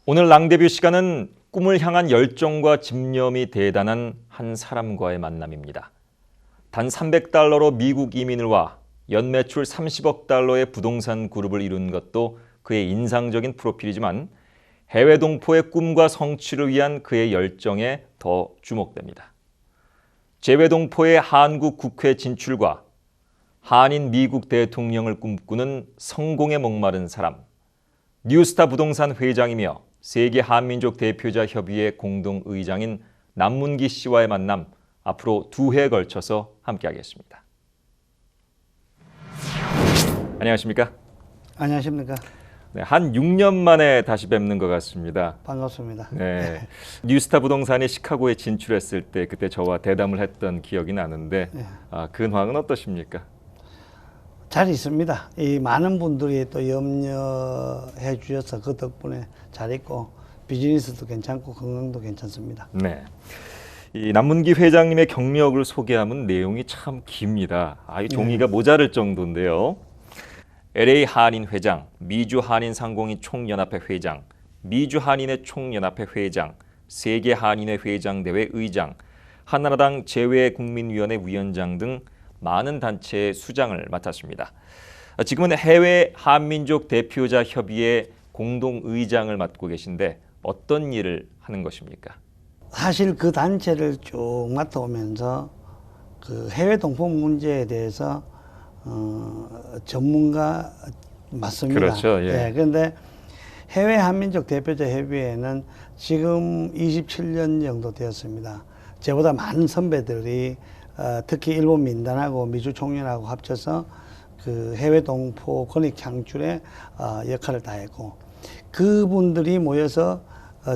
오늘 랑데뷰 시간은 꿈을 향한 열정과 집념이 대단한 한 사람과의 만남입니다. 단 300달러로 미국 이민을 와 연매출 30억 달러의 부동산 그룹을 이룬 것도 그의 인상적인 프로필이지만 해외 동포의 꿈과 성취를 위한 그의 열정에 더 주목됩니다. 재외 동포의 한국 국회 진출과 한인 미국 대통령을 꿈꾸는 성공에 목마른 사람, 뉴스타 부동산 회장이며 세계 한민족 대표자 협의회 공동의장인 남문기 씨와의 만남, 앞으로 2회에 걸쳐서 함께하겠습니다. 안녕하십니까? 안녕하십니까? 네, 한 6년 만에 다시 뵙는 것 같습니다. 반갑습니다. 네, 뉴스타 부동산이 시카고에 진출했을 때 그때 저와 대담을 했던 기억이 나는데 근황은 어떠십니까? 잘 있습니다. 이 많은 분들이 또 염려해 주셔서 그 덕분에 잘 있고 비즈니스도 괜찮고 건강도 괜찮습니다. 네. 이 남문기 회장님의 경력을 소개하면 내용이 참 깁니다. 이 종이가 모자랄 정도인데요. LA 한인 회장, 미주 한인 상공인 총연합회 회장, 미주 한인회 총연합회 회장, 세계 한인회 회장 대회 의장, 한나라당 재외국민위원회 위원장 등 많은 단체의 수장을 맡았습니다. 지금은 해외 한민족 대표자 협의회 공동의장을 맡고 계신데 어떤 일을 하는 것입니까? 사실 그 단체를 쭉 맡아오면서 그 해외 동포 문제에 대해서 전문가 맞습니다. 그렇죠. 예. 네, 그런데 해외 한민족 대표자 협의회는 지금 27년 정도 되었습니다. 저보다 많은 선배들이 특히 일본 민단하고 미주 총연하고 합쳐서 그 해외 동포 권익 창출에 역할을 다했고, 그분들이 모여서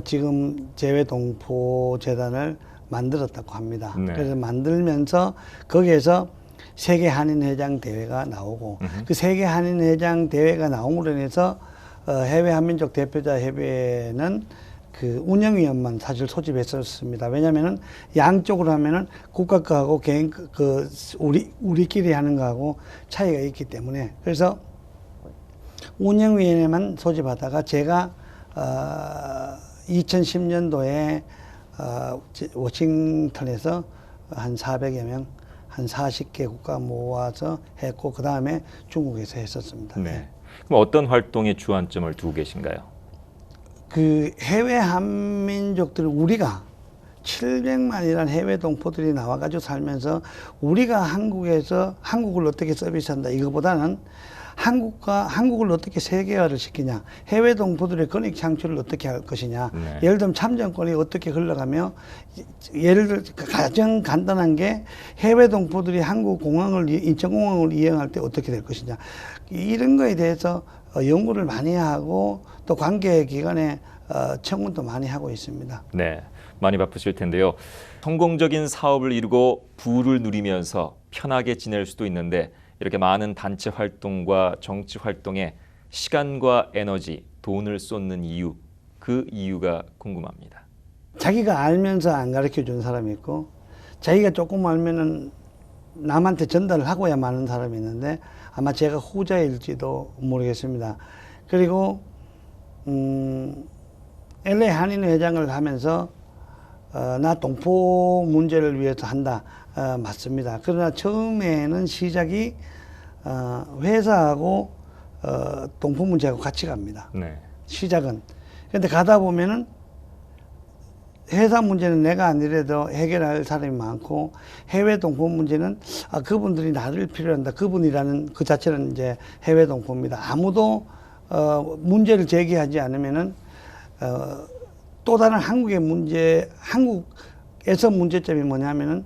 지금 재외 동포 재단을 만들었다고 합니다. 네. 그래서 만들면서 거기에서 세계 한인 회장 대회가 나오고 그 세계 한인 회장 대회가 나옴으로 인해서 해외 한민족 대표자 협의회는 그 운영위원만 사실 소집했었습니다. 왜냐하면은 양쪽으로 하면은 국가 거하고 개인 그 우리끼리 하는 거하고 차이가 있기 때문에, 그래서 운영위원회만 소집하다가 제가 2010년도에 워싱턴에서 한 400여 명, 한 40개 국가 모아서 했고, 그 다음에 중국에서 했었습니다. 네. 그럼 어떤 활동에 주안점을 두고 계신가요? 그 해외 한민족들, 우리가 700만이라는 해외 동포들이 나와가지고 살면서 우리가 한국에서 한국을 어떻게 서비스한다, 이거보다는 한국을 어떻게 세계화를 시키냐, 해외 동포들의 권익 창출을 어떻게 할 것이냐. 네. 예를 들면 참정권이 어떻게 흘러가며, 예를 들어 가장 간단한 게 해외 동포들이 한국 공항을, 인천공항을 이용할 때 어떻게 될 것이냐, 이런 거에 대해서 연구를 많이 하고 또 관계기관에 청문도 많이 하고 있습니다. 네, 많이 바쁘실 텐데요. 성공적인 사업을 이루고 부를 누리면서 편하게 지낼 수도 있는데 이렇게 많은 단체 활동과 정치 활동에 시간과 에너지, 돈을 쏟는 이유, 그 이유가 궁금합니다. 자기가 알면서 안 가르쳐 준 사람이 있고, 자기가 조금 알면은 남한테 전달을 하고야 마는 사람이 있는데 아마 제가 후자일지도 모르겠습니다. 그리고 LA 한인 회장을 하면서 나 동포 문제를 위해서 한다, 맞습니다. 그러나 처음에는 시작이 회사하고 동포 문제하고 같이 갑니다. 네. 시작은. 그런데 가다 보면은 회사 문제는 내가 아니래도 해결할 사람이 많고, 해외 동포 문제는 그분들이 나를 필요한다. 그분이라는 그 자체는 이제 해외 동포입니다. 아무도 문제를 제기하지 않으면은 또 다른 한국의 문제, 한국에서 문제점이 뭐냐면은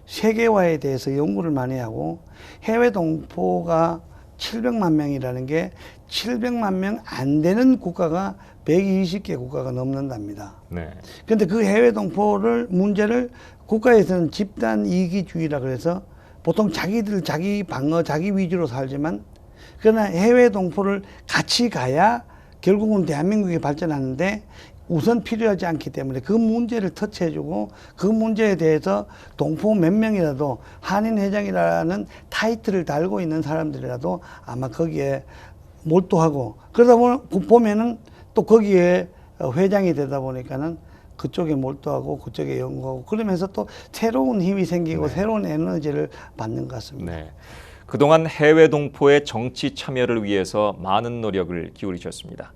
세계화에 대해서 연구를 많이 하고, 해외 동포가 700만 명이라는 게 700만 명 안 되는 국가가 120개 국가가 넘는답니다. 네. 그런데 그 해외 동포를 문제를 국가에서는 집단 이기주의라 그래서 보통 자기들 자기 방어 자기 위주로 살지만, 그러나 해외 동포를 같이 가야 결국은 대한민국이 발전하는데 우선 필요하지 않기 때문에 그 문제를 터치해주고, 그 문제에 대해서 동포 몇 명이라도 한인 회장이라는 타이틀을 달고 있는 사람들이라도 아마 거기에 몰두하고, 그러다 보면은 또 거기에 회장이 되다 보니까는 그쪽에 몰두하고 그쪽에 연구하고 그러면서 또 새로운 힘이 생기고 네. 새로운 에너지를 받는 것 같습니다. 네. 그동안 해외 동포의 정치 참여를 위해서 많은 노력을 기울이셨습니다.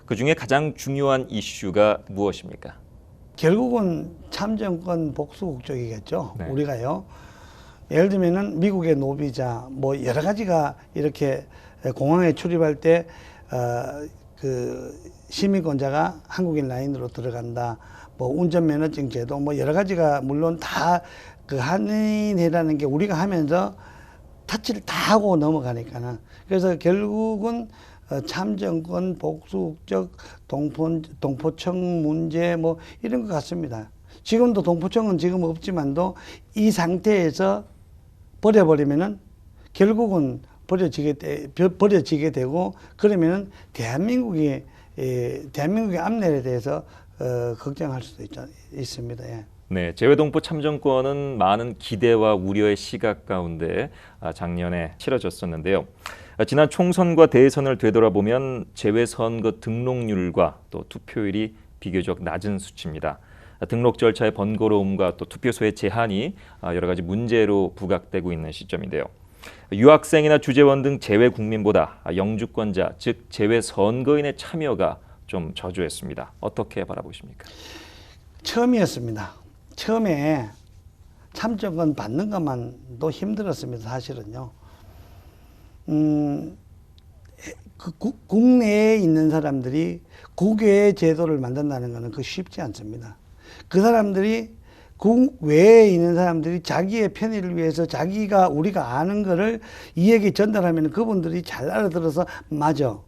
그중에 가장 중요한 이슈가 무엇입니까? 결국은 참정권 복수국 쪽이겠죠. 네. 우리가요. 예를 들면은 미국의 노비자 뭐 여러 가지가 이렇게 공항에 출입할 때 그 시민권자가 한국인 라인으로 들어간다. 뭐 운전면허증 제도 뭐 여러 가지가 물론 다 그 한인회라는 게 우리가 하면서 터치를 다 하고 넘어가니까는 그래서 결국은 참정권 복수국적 동포청 문제 뭐 이런 것 같습니다. 지금도 동포청은 지금 없지만도 이 상태에서 버려버리면은 결국은 버려지게 되고 그러면은 대한민국의 앞날에 대해서 걱정할 수도 있습니다. 예. 네, 재외동포 참정권은 많은 기대와 우려의 시각 가운데 작년에 치러졌었는데요. 지난 총선과 대선을 되돌아보면 재외선거 등록률과 또 투표율이 비교적 낮은 수치입니다. 등록 절차의 번거로움과 또 투표소의 제한이 여러 가지 문제로 부각되고 있는 시점인데요. 유학생이나 주재원 등 재외 국민보다 영주권자, 즉 재외 선거인의 참여가 좀 저조했습니다. 어떻게 바라보십니까? 처음이었습니다. 처음에 참정권 받는 것만도 힘들었습니다. 사실은요. 국내에 있는 사람들이 국외의 제도를 만든다는 것은 그 쉽지 않습니다. 그 사람들이 국외에 있는 사람들이 자기의 편의를 위해서 자기가 우리가 아는 거를 이에게 전달하면 그분들이 잘 알아들어서 맞아.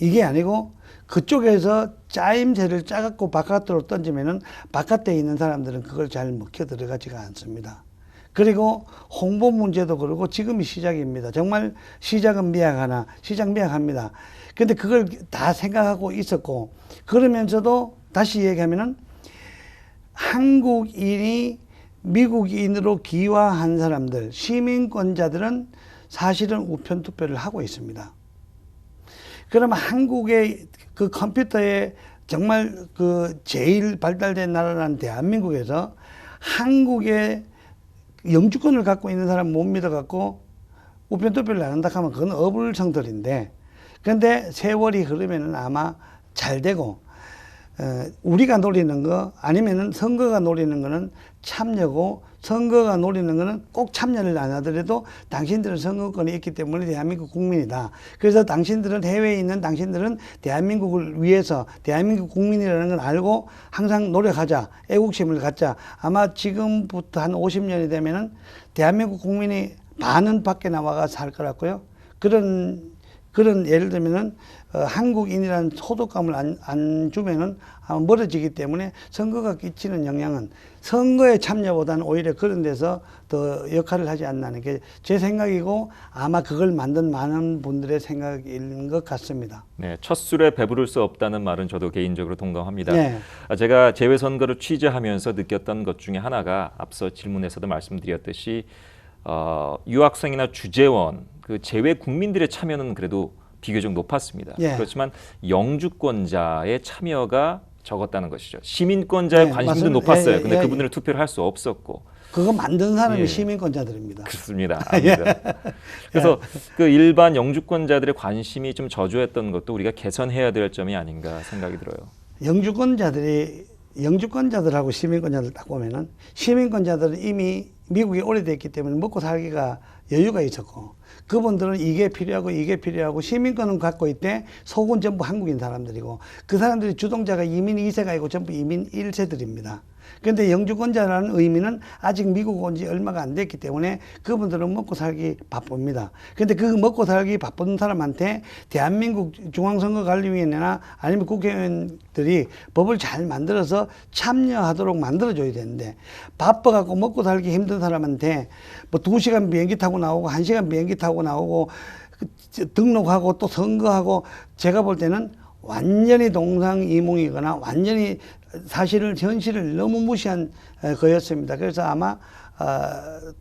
이게 아니고 그쪽에서 짜임새를 짜갖고 바깥으로 던지면은 바깥에 있는 사람들은 그걸 잘 먹혀 들어가지가 않습니다. 그리고 홍보 문제도 그러고 지금이 시작입니다. 정말 시작은 미약합니다. 근데 그걸 다 생각하고 있었고 그러면서도 다시 얘기하면은 한국인이 미국인으로 귀화한 사람들, 시민권자들은 사실은 우편 투표를 하고 있습니다. 그러면 한국의 그 컴퓨터에 정말 그 제일 발달된 나라라는 대한민국에서 한국의 영주권을 갖고 있는 사람 못 믿어갖고 우편 투표를 안 한다 하면 그건 어불성설인데, 그런데 세월이 흐르면은 아마 잘 되고, 우리가 노리는 거 아니면은 선거가 노리는 거는 참여고, 선거가 노리는 거는 꼭 참여를 안 하더라도 당신들은 선거권이 있기 때문에 대한민국 국민이다. 그래서 당신들은 해외에 있는 당신들은 대한민국을 위해서 대한민국 국민이라는 걸 알고 항상 노력하자. 애국심을 갖자. 아마 지금부터 한 50년이 되면은 대한민국 국민이 반은 밖에 나와가 살 것 같고요. 그런 예를 들면은 한국인이라는 소속감을 안 주면은 아마 멀어지기 때문에 선거가 끼치는 영향은 선거에 참여보다는 오히려 그런 데서 더 역할을 하지 않나는 게 제 생각이고 아마 그걸 만든 많은 분들의 생각인 것 같습니다. 네, 첫 술에 배부를 수 없다는 말은 저도 개인적으로 동감합니다. 네. 제가 재외선거를 취재하면서 느꼈던 것 중에 하나가 앞서 질문에서도 말씀드렸듯이 유학생이나 주재원, 그 재외 국민들의 참여는 그래도 비교적 높았습니다. 예. 그렇지만 영주권자의 참여가 적었다는 것이죠. 시민권자의 네, 관심도 맞습니다. 높았어요. 예, 근데 예, 그분들은 투표를 할 수 없었고. 그거 만든 사람이 예. 시민권자들입니다. 그렇습니다. 압니다. 그래서 그 일반 영주권자들의 관심이 좀 저조했던 것도 우리가 개선해야 될 점이 아닌가 생각이 들어요. 영주권자들하고 시민권자들 딱 보면은 시민권자들은 이미 미국에 오래됐기 때문에 먹고 살기가 여유가 있었고 그분들은 이게 필요하고 시민권은 갖고 있대. 속은 전부 한국인 사람들이고 그 사람들이 주동자가 이민 2세가 아니고 전부 이민 1세들입니다. 그런데 영주권자라는 의미는 아직 미국 온 지 얼마가 안 됐기 때문에 그분들은 먹고 살기 바쁩니다. 그런데 그 먹고 살기 바쁜 사람한테 대한민국 중앙선거관리위원회나 아니면 국회의원들이 법을 잘 만들어서 참여하도록 만들어줘야 되는데 바빠갖고 먹고 살기 힘든 사람한테 뭐 2시간 비행기 타고 나오고 1시간 비행기 타고 나오고 등록하고 또 선거하고 제가 볼 때는 완전히 동상이몽이거나 완전히 현실을 너무 무시한 거였습니다. 그래서 아마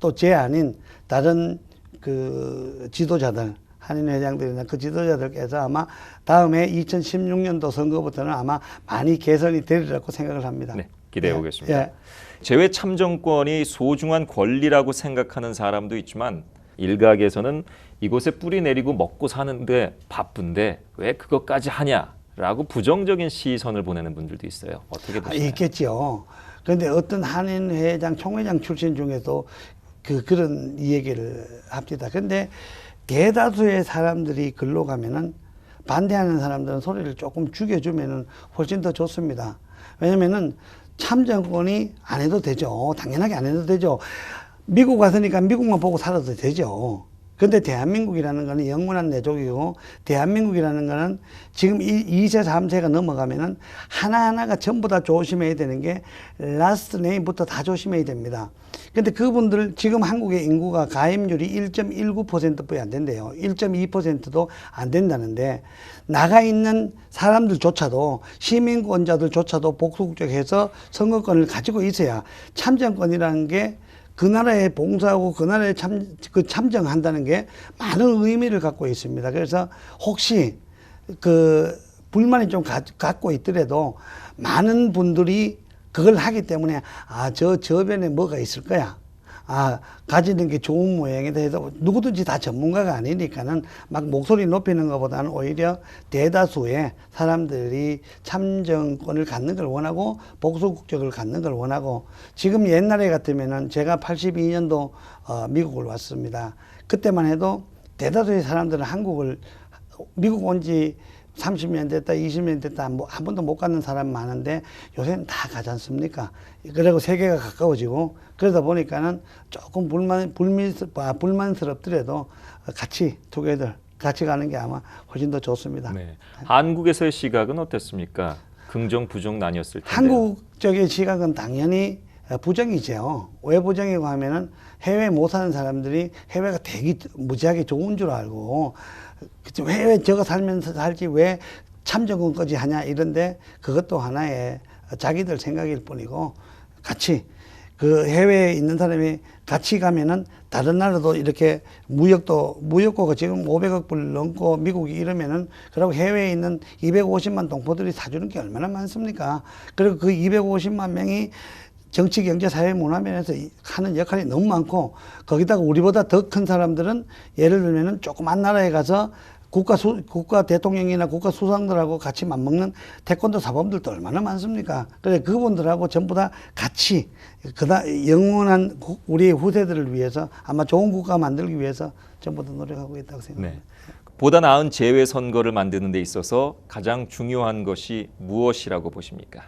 또 제 아닌 다른 그 지도자들한테 한인 회장들이나 그 지도자들께서 아마 다음에 2016년도 선거부터는 아마 많이 개선이 되리라고 생각을 합니다. 네, 기대해 보겠습니다. 예. 재외 참정권이 소중한 권리라고 생각하는 사람도 있지만 일각에서는 이곳에 뿌리 내리고 먹고 사는데 바쁜데 왜 그것까지 하냐라고 부정적인 시선을 보내는 분들도 있어요. 어떻게 보시나요? 있겠죠. 그런데 어떤 한인 회장, 총회장 출신 중에도 그런 얘기를 합니다. 그런데 대다수의 사람들이 글로 가면은 반대하는 사람들은 소리를 조금 죽여주면은 훨씬 더 좋습니다. 왜냐면은 참정권이 안 해도 되죠. 당연하게 안 해도 되죠. 미국 왔으니까 미국만 보고 살아도 되죠. 근데 대한민국이라는 거는 영원한 내족이고, 대한민국이라는 거는 지금 2세, 3세가 넘어가면은 하나하나가 전부 다 조심해야 되는 게 라스트 네임부터 다 조심해야 됩니다. 근데 그분들 지금 한국의 인구가 가입률이 1.19%뿐이 안 된대요. 1.2%도 안 된다는데 나가 있는 사람들조차도 시민권자들조차도 복수국적해서 선거권을 가지고 있어야 참정권이라는 게 그 나라에 봉사하고 그 나라에 참정한다는 게 많은 의미를 갖고 있습니다. 그래서 혹시 그 불만이 좀 갖고 있더라도 많은 분들이 그걸 하기 때문에 저 저변에 뭐가 있을 거야. 가지는 게 좋은 모양이다 해서 누구든지 다 전문가가 아니니까는 막 목소리 높이는 것보다는 오히려 대다수의 사람들이 참정권을 갖는 걸 원하고 복수국적을 갖는 걸 원하고, 지금 옛날에 같으면은 제가 82년도 미국을 왔습니다. 그때만 해도 대다수의 사람들은 미국 온 지 30년 됐다, 20년 됐다, 뭐 한 번도 못 가는 사람 많은데 요새는 다 가지 않습니까? 그리고 세계가 가까워지고 그러다 보니까는 조금 불만스럽더라도 같이 같이 가는 게 아마 훨씬 더 좋습니다. 네. 한국에서의 시각은 어땠습니까? 긍정, 부정 나뉘었을 텐데. 한국 쪽의 시각은 당연히 부정이죠. 왜 부정이고 하면은 해외 못 사는 사람들이 해외가 되게 무지하게 좋은 줄 알고 왜 저거 살면서 살지 왜 참정권까지 하냐 이런데, 그것도 하나의 자기들 생각일 뿐이고, 같이 그 해외에 있는 사람이 같이 가면은 다른 나라도 이렇게 무역고가 지금 500억 불 넘고 미국이 이러면은, 그리고 해외에 있는 250만 동포들이 사주는 게 얼마나 많습니까? 그리고 그 250만 명이 정치, 경제, 사회, 문화 면에서 하는 역할이 너무 많고, 거기다가 우리보다 더 큰 사람들은 예를 들면은 조그만 나라에 가서 국가 대통령이나 국가 수상들하고 같이 맞먹는 태권도 사범들도 얼마나 많습니까? 그래 그분들하고 전부 다 같이 영원한 우리의 후세들을 위해서 아마 좋은 국가 만들기 위해서 전부 다 노력하고 있다고 생각합니다. 네. 보다 나은 재외 선거를 만드는 데 있어서 가장 중요한 것이 무엇이라고 보십니까?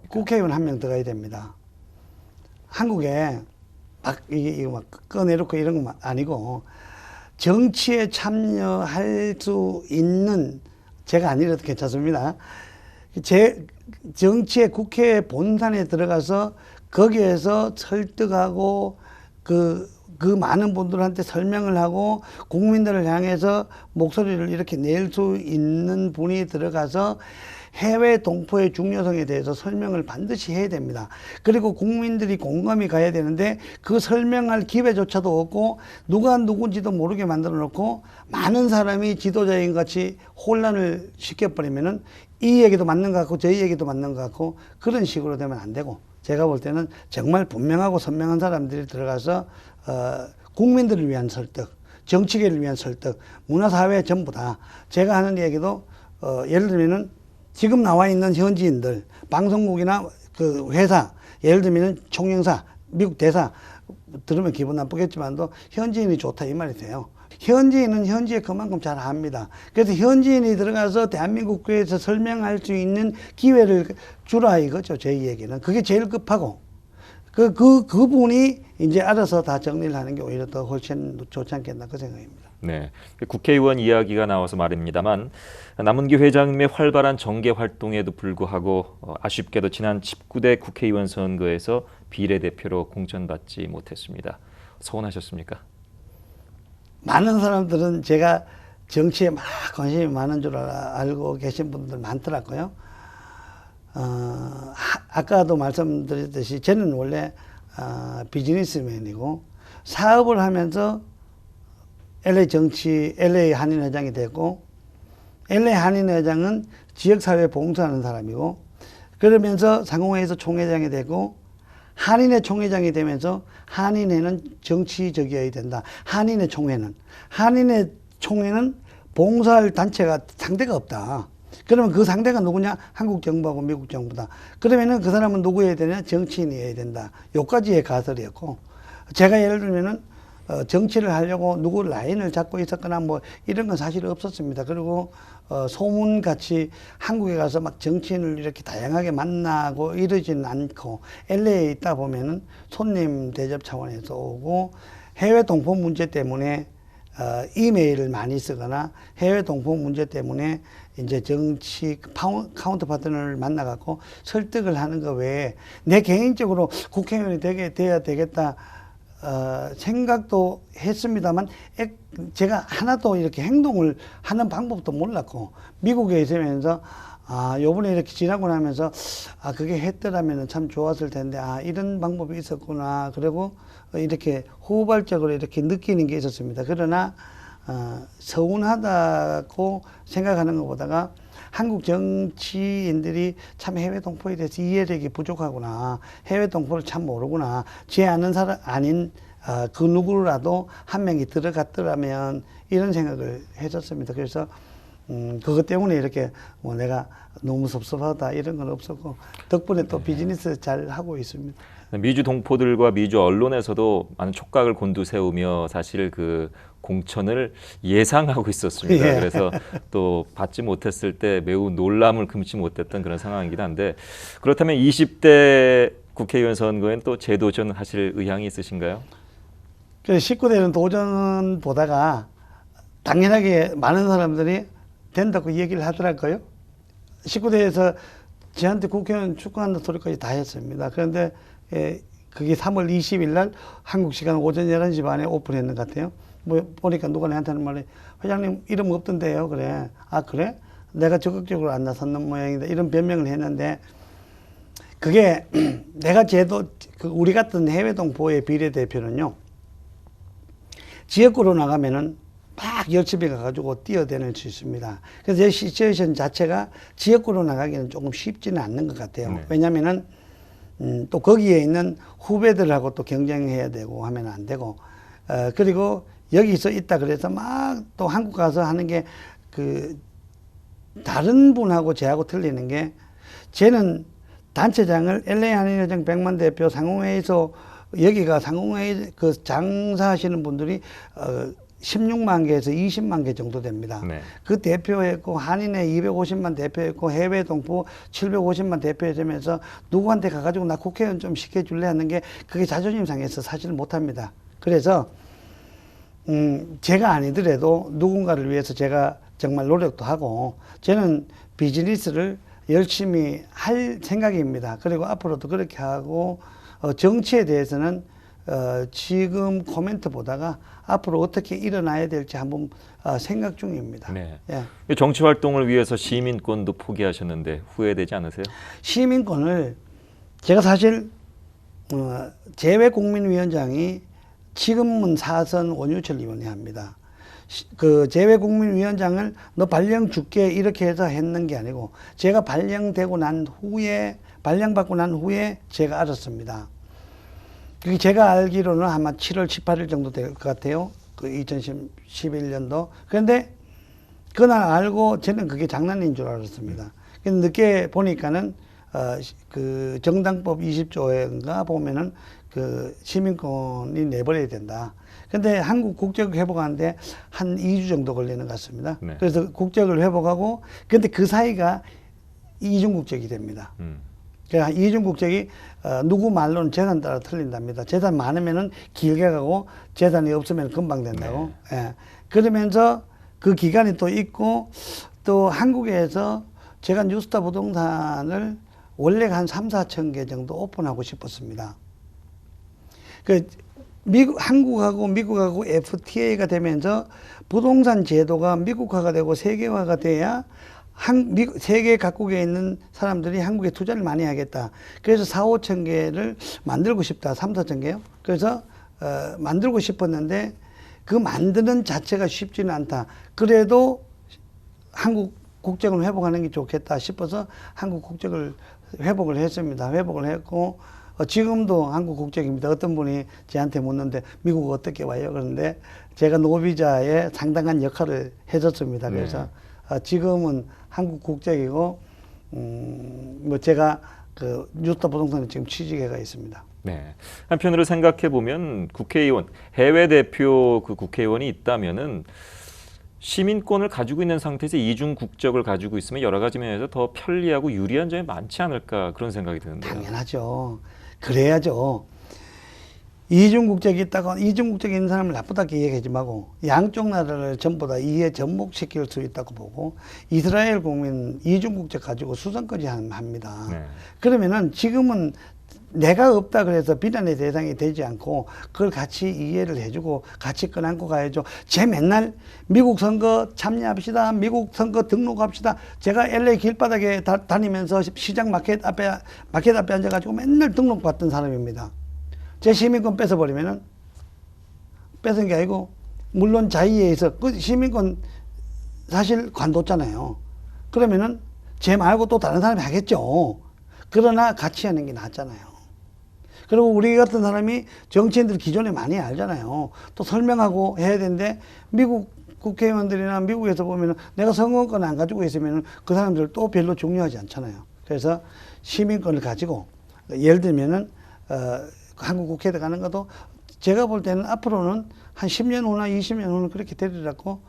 국회의원 한 명 들어가야 됩니다. 한국에 이거 막 꺼내놓고 이런 거 아니고, 정치에 참여할 수 있는, 제가 아니라도 괜찮습니다. 정치의 국회 본산에 들어가서 거기에서 설득하고 그 많은 분들한테 설명을 하고 국민들을 향해서 목소리를 이렇게 낼 수 있는 분이 들어가서 해외 동포의 중요성에 대해서 설명을 반드시 해야 됩니다. 그리고 국민들이 공감이 가야 되는데 그 설명할 기회조차도 없고 누가 누군지도 모르게 만들어 놓고 많은 사람이 지도자인 같이 혼란을 시켜버리면은 이 얘기도 맞는 것 같고 저 얘기도 맞는 것 같고 그런 식으로 되면 안 되고, 제가 볼 때는 정말 분명하고 선명한 사람들이 들어가서 국민들을 위한 설득, 정치계를 위한 설득, 문화사회 전부 다, 제가 하는 얘기도 예를 들면은 지금 나와 있는 현지인들, 방송국이나 그 회사, 예를 들면 총영사, 미국 대사, 들으면 기분 나쁘겠지만도 현지인이 좋다 이 말이 돼요. 현지인은 현지에 그만큼 잘 압니다. 그래서 현지인이 들어가서 대한민국 교회에서 설명할 수 있는 기회를 주라 이거죠. 제 얘기는. 그게 제일 급하고. 그분이 이제 알아서 다 정리를 하는 게 오히려 더 훨씬 좋지 않겠나 그 생각입니다. 네, 국회의원 이야기가 나와서 말입니다만 남은기 회장님의 활발한 정계 활동에도 불구하고 아쉽게도 지난 19대 국회의원 선거에서 비례대표로 공천받지 못했습니다. 서운하셨습니까? 많은 사람들은 제가 정치에 막 관심이 많은 줄 알고 계신 분들 많더라고요. 아까도 말씀드렸듯이 저는 원래 비즈니스맨이고 사업을 하면서 LA 한인회장이 되고, LA 한인회장은 지역사회에 봉사하는 사람이고, 그러면서 상공회에서 총회장이 되고, 한인회 총회장이 되면서 한인회는 정치적이어야 된다. 한인회 총회는 봉사할 단체가 상대가 없다. 그러면 그 상대가 누구냐? 한국 정부하고 미국 정부다. 그러면은 그 사람은 누구여야 되냐? 정치인이어야 된다. 요까지의 가설이었고, 제가 예를 들면은 정치를 하려고 누구 라인을 잡고 있었거나 뭐 이런 건 사실 없었습니다. 그리고 소문같이 한국에 가서 막 정치인을 이렇게 다양하게 만나고 이러지는 않고, LA에 있다 보면은 손님 대접 차원에서 오고, 해외 동포 문제 때문에 이메일을 많이 쓰거나, 해외 동포 문제 때문에 이제 정치 카운터 파트너를 만나갖고 설득을 하는 거 외에 내 개인적으로 국회의원이 돼야 되겠다 생각도 했습니다만, 제가 하나도 이렇게 행동을 하는 방법도 몰랐고, 미국에 있으면서 요번에 이렇게 지나고 나면서 그게 했더라면 참 좋았을 텐데, 이런 방법이 있었구나. 그리고 이렇게 후발적으로 이렇게 느끼는 게 있었습니다. 그러나 서운하다고 생각하는 것보다가 한국 정치인들이 참 해외 동포에 대해서 이해력이 부족하구나. 해외 동포를 참 모르구나. 제 아는 사람 아닌 그 누구라도 한 명이 들어갔더라면, 이런 생각을 했었습니다. 그래서 그것 때문에 이렇게 뭐 내가 너무 섭섭하다 이런 건 없었고, 덕분에 또 비즈니스 잘 하고 있습니다. 미주 동포들과 미주 언론에서도 많은 촉각을 곤두세우며 사실 그 공천을 예상하고 있었습니다. 예. 그래서 또 받지 못했을 때 매우 놀람을 금치 못했던 그런 상황이긴 한데, 그렇다면 20대 국회의원 선거엔 또 재도전 하실 의향이 있으신가요? 그 19대는 도전 보다가 당연하게 많은 사람들이 된다고 얘기를 하더라고요. 19대에서 저한테 국회의원 축구한다는 소리까지 다 했습니다. 그런데 그게 3월 20일 날 한국 시간 오전 11시 반에 오픈했는 것 같아요. 뭐 보니까 누가 내한테 하는 말이, 회장님 이름 없던데요. 그래. 그래? 내가 적극적으로 안 나섰는 모양이다. 이런 변명을 했는데, 그게 내가 우리 같은 해외 동포의 비례대표는요, 지역구로 나가면은 막 열심히 가가지고 뛰어다닐 수 있습니다. 그래서 이 시츄에이션 자체가 지역구로 나가기는 조금 쉽지는 않는 것 같아요. 네. 왜냐면은 또 거기에 있는 후배들하고 또 경쟁해야 되고 하면 안 되고, 그리고 여기서 있다 그래서 막 또 한국 가서 하는 게, 다른 분하고 저하고 틀리는 게, 쟤는 단체장을 LA 한인회장 100만 대표 상공회에서, 여기가 상공회 장사하시는 분들이 16만 개에서 20만 개 정도 됩니다. 네. 그 대표했고, 한인회 250만 대표했고, 해외 동포 750만 대표되면서 누구한테 가가지고 나 국회의원 좀 시켜줄래 하는 게, 그게 자존심 상해서 사실 못합니다. 그래서 제가 아니더라도 누군가를 위해서 제가 정말 노력도 하고, 저는 비즈니스를 열심히 할 생각입니다. 그리고 앞으로도 그렇게 하고, 정치에 대해서는 지금 코멘트 보다가 앞으로 어떻게 일어나야 될지 한번 생각 중입니다. 네. 예. 정치 활동을 위해서 시민권도 포기하셨는데 후회되지 않으세요? 시민권을 제가 사실 재외국민위원장이 지금은 4선 원유철 의원이 합니다. 그 재외국민위원장을 너 발령 줄게 이렇게 해서 했는 게 아니고, 제가 발령받고 난 후에 제가 알았습니다. 그게 제가 알기로는 아마 7월 18일 정도 될 것 같아요. 그 2011년도. 그런데 그날 알고 저는 그게 장난인 줄 알았습니다. 근데 늦게 보니까는 그 정당법 20조인가 보면은 그 시민권이 내버려야 된다. 근데 한국 국적 회복하는데 한 2주 정도 걸리는 것 같습니다. 네. 그래서 국적을 회복하고, 근데 그 사이가 이중국적이 됩니다. 그러니까 이중국적이 누구 말로는 재산 따라 틀린답니다. 재산 많으면은 길게 가고, 재산이 없으면 금방 된다고. 네. 예. 그러면서 그 기간이 또 있고, 또 한국에서 제가 뉴스타 부동산을 원래가 한 3, 4천 개 정도 오픈하고 싶었습니다. 한국하고 미국하고 FTA가 되면서 부동산 제도가 미국화가 되고 세계화가 돼야 세계 각국에 있는 사람들이 한국에 투자를 많이 하겠다. 그래서 4, 5천 개를 만들고 싶다. 3, 4천 개요. 그래서 만들고 싶었는데, 그 만드는 자체가 쉽지는 않다. 그래도 한국 국적을 회복하는 게 좋겠다 싶어서 한국 국적을 회복을 했습니다. 회복을 했고 지금도 한국 국적입니다. 어떤 분이 저한테 묻는데 미국 어떻게 와요? 그런데 제가 노비자에 상당한 역할을 해줬습니다. 그래서 지금은 한국 국적이고 뭐 제가 그 뉴스타 부동산에 지금 취직해가 있습니다. 네. 한편으로 생각해 보면 국회의원, 해외 대표 그 국회의원이 있다면은 시민권을 가지고 있는 상태에서 이중 국적을 가지고 있으면 여러 가지 면에서 더 편리하고 유리한 점이 많지 않을까 그런 생각이 드는데요. 당연하죠. 그래야죠. 이중국적이 있다고 이중국적이 있는 사람을 나쁘다고 얘기하지 말고 양쪽 나라를 전부 다 이해 접목시킬 수 있다고 보고 이스라엘 국민 이중국적 가지고 수선까지 합니다. 네. 그러면은 지금은 내가 없다 그래서 비난의 대상이 되지 않고 그걸 같이 이해를 해주고 같이 끌어안고 가야죠. 제 맨날 미국 선거 참여합시다. 미국 선거 등록합시다. 제가 LA 길바닥에 다니면서 시장 마켓 앞에 앉아가지고 맨날 등록받던 사람입니다. 제 시민권 뺏어버리면은 뺏은 게 아니고 물론 자의에 의해서 그 시민권 사실 관뒀잖아요. 그러면은 제 말고 또 다른 사람이 하겠죠. 그러나 같이 하는 게 낫잖아요. 그리고 우리 같은 사람이 정치인들 기존에 많이 알잖아요. 또 설명하고 해야 되는데 미국 국회의원들이나 미국에서 보면은 내가 선거권 안 가지고 있으면은 그 사람들 또 별로 중요하지 않잖아요. 그래서 시민권을 가지고 예를 들면은 한국 국회에 가는 것도 제가 볼 때는 앞으로는 한 10년 후나 20년 후는 그렇게 되리라고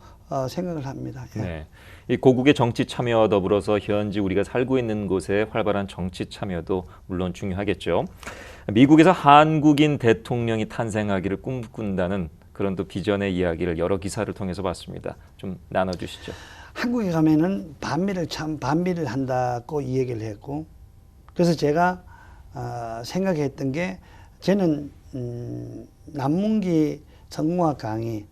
생각을 합니다. 예. 네. 이 고국의 정치 참여와 더불어서 현지 우리가 살고 있는 곳의 활발한 정치 참여도 물론 중요하겠죠. 미국에서 한국인 대통령이 탄생하기를 꿈꾼다는 그런 또 비전의 이야기를 여러 기사를 통해서 봤습니다. 좀 나눠주시죠. 한국에 가면은 반미를 한다고 이 얘기를 했고, 그래서 제가 생각했던 게 저는 남문기 성공학 강의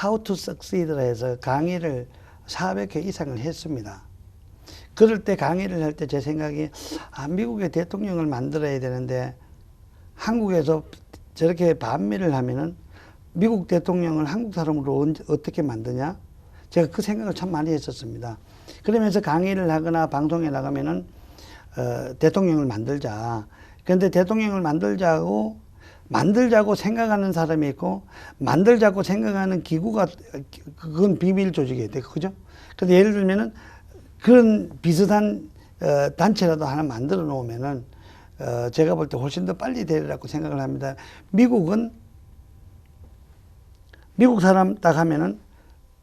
How to Succeed라 해서 강의를 400회 이상을 했습니다. 그럴 때 강의를 할 때 제 생각이 미국의 대통령을 만들어야 되는데 한국에서 저렇게 반미를 하면은 미국 대통령을 한국 사람으로 어떻게 만드냐? 제가 그 생각을 참 많이 했었습니다. 그러면서 강의를 하거나 방송에 나가면은 대통령을 만들자. 그런데 대통령을 만들자고 생각하는 사람이 있고 만들자고 생각하는 기구가 그건 비밀 조직이에요. 그죠? 그래서 예를 들면은 그런 비슷한 단체라도 하나 만들어 놓으면은 제가 볼 때 훨씬 더 빨리 되리라고 생각을 합니다. 미국 사람 딱 하면은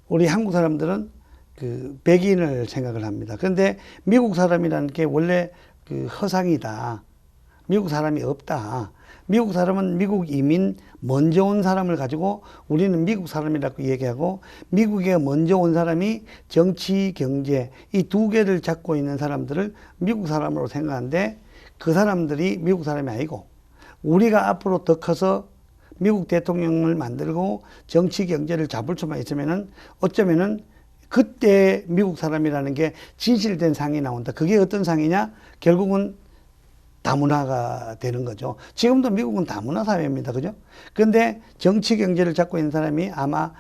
우리 한국 사람들은 그 백인을 생각을 합니다. 그런데 미국 사람이라는 게 원래 그 허상이다. 미국 사람이 없다. 미국 사람은 미국 이민 먼저 온 사람을 가지고 우리는 미국 사람이라고 얘기하고 미국에 먼저 온 사람이 정치, 경제 이 두 개를 잡고 있는 사람들을 미국 사람으로 생각하는데 그 사람들이 미국 사람이 아니고 우리가 앞으로 더 커서 미국 대통령을 만들고 정치, 경제를 잡을 수만 있으면은 어쩌면은 그때 미국 사람이라는 게 진실된 상이 나온다. 그게 어떤 상이냐? 결국은 다문화가 되는 거죠. 지금도 미국은 다문화 사회입니다. 그죠? 그런데 정치 경제를 잡고 있는 사람이 아마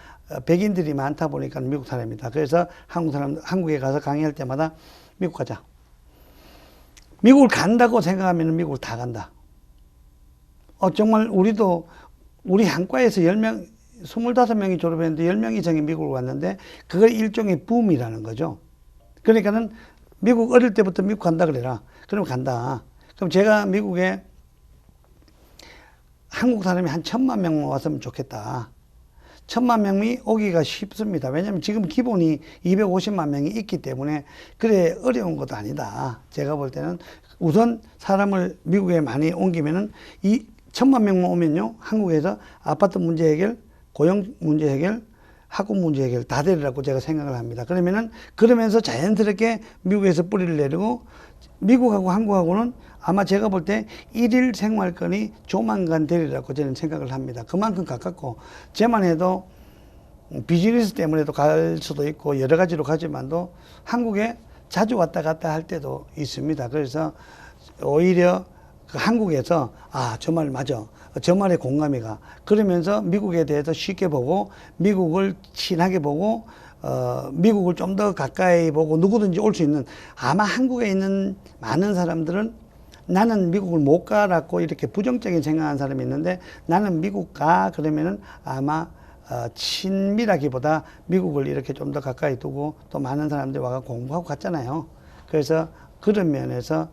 백인들이 많다 보니까 미국 사람입니다. 그래서 한국에 가서 강의할 때마다 미국 가자. 미국을 간다고 생각하면 미국을 다 간다. 정말 우리 한과에서 10명, 25명이 졸업했는데 10명 이상이 미국을 왔는데 그걸 일종의 붐이라는 거죠. 그러니까는 미국 어릴 때부터 미국 간다 그래라. 그럼 간다. 그럼 제가 미국에 한국 사람이 한 1000만 명만 왔으면 좋겠다. 1000만 명이 오기가 쉽습니다. 왜냐하면 지금 기본이 250만 명이 있기 때문에 그래 어려운 것도 아니다. 제가 볼 때는 우선 사람을 미국에 많이 옮기면은 이 1000만 명만 오면요. 한국에서 아파트 문제 해결, 고용 문제 해결, 학업 문제 해결 다 되리라고 제가 생각을 합니다. 그러면서 자연스럽게 미국에서 뿌리를 내리고 미국하고 한국하고는 아마 제가 볼 때 일일 생활권이 조만간 되리라고 저는 생각을 합니다. 그만큼 가깝고 제만 해도 비즈니스 때문에도 갈 수도 있고 여러 가지로 가지만도 한국에 자주 왔다 갔다 할 때도 있습니다. 그래서 오히려 그 한국에서 정말 맞아. 저 말에 공감이 가. 그러면서 미국에 대해서 쉽게 보고 미국을 친하게 보고 미국을 좀 더 가까이 보고 누구든지 올 수 있는, 아마 한국에 있는 많은 사람들은 나는 미국을 못 가라고 이렇게 부정적인 생각하는 사람이 있는데, 나는 미국 가 그러면은 아마 친밀하기보다 미국을 이렇게 좀 더 가까이 두고 또 많은 사람들이 와서 공부하고 갔잖아요. 그래서 그런 면에서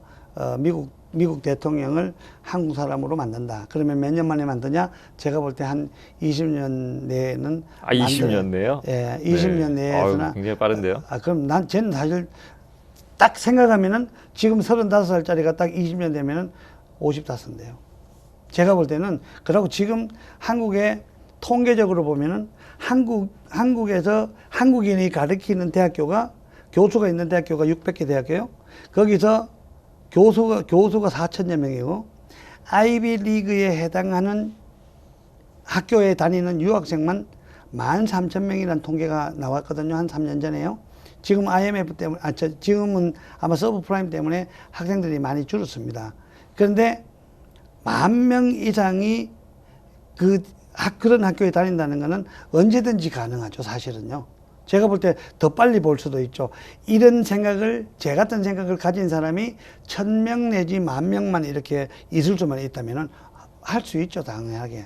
미국 대통령을 한국 사람으로 만든다. 그러면 몇 년 만에 만드냐? 제가 볼 때 한 20년 내에는 20년 내요? 예, 20년 내에서는 아유, 굉장히 빠른데요? 그럼 쟤는 사실 딱 생각하면은 지금 35살짜리가 딱 20년 되면은 55인데요. 제가 볼 때는, 그리고 지금 한국의 통계적으로 보면은 한국에서 한국인이 가르치는 대학교가, 교수가 있는 대학교가 600개 대학교요. 거기서 교수가 4천여 명이고, 아이비리그에 해당하는 학교에 다니는 유학생만 13,000명이라는 통계가 나왔거든요. 한 3년 전에요. 지금 IMF 때문에, 지금은 아마 서브프라임 때문에 학생들이 많이 줄었습니다. 그런데 10,000명 이상이 그런 학교에 다닌다는 것은 언제든지 가능하죠, 사실은요. 제가 볼 때 더 빨리 볼 수도 있죠. 이런 생각을, 제 같은 생각을 가진 사람이 1,000명 내지 10,000명만 이렇게 있을 수만 있다면 할 수 있죠, 당연하게.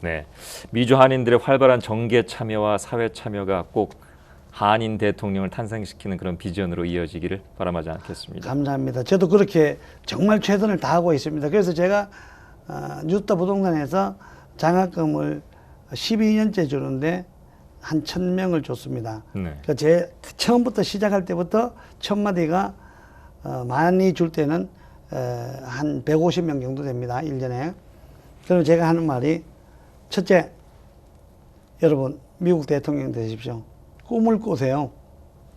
네, 미주 한인들의 활발한 정계 참여와 사회 참여가 꼭 한인 대통령을 탄생시키는 그런 비전으로 이어지기를 바람하지 않겠습니다. 감사합니다. 저도 그렇게 정말 최선을 다하고 있습니다. 그래서 제가 뉴스타 부동산에서 장학금을 12년째 주는데 한 1,000명을 줬습니다. 네. 그러니까 제 처음부터 시작할 때부터 첫 마디가 많이 줄 때는 한 150명 정도 됩니다. 1년에. 그럼 제가 하는 말이, 첫째, 여러분 미국 대통령 되십시오. 꿈을 꾸세요.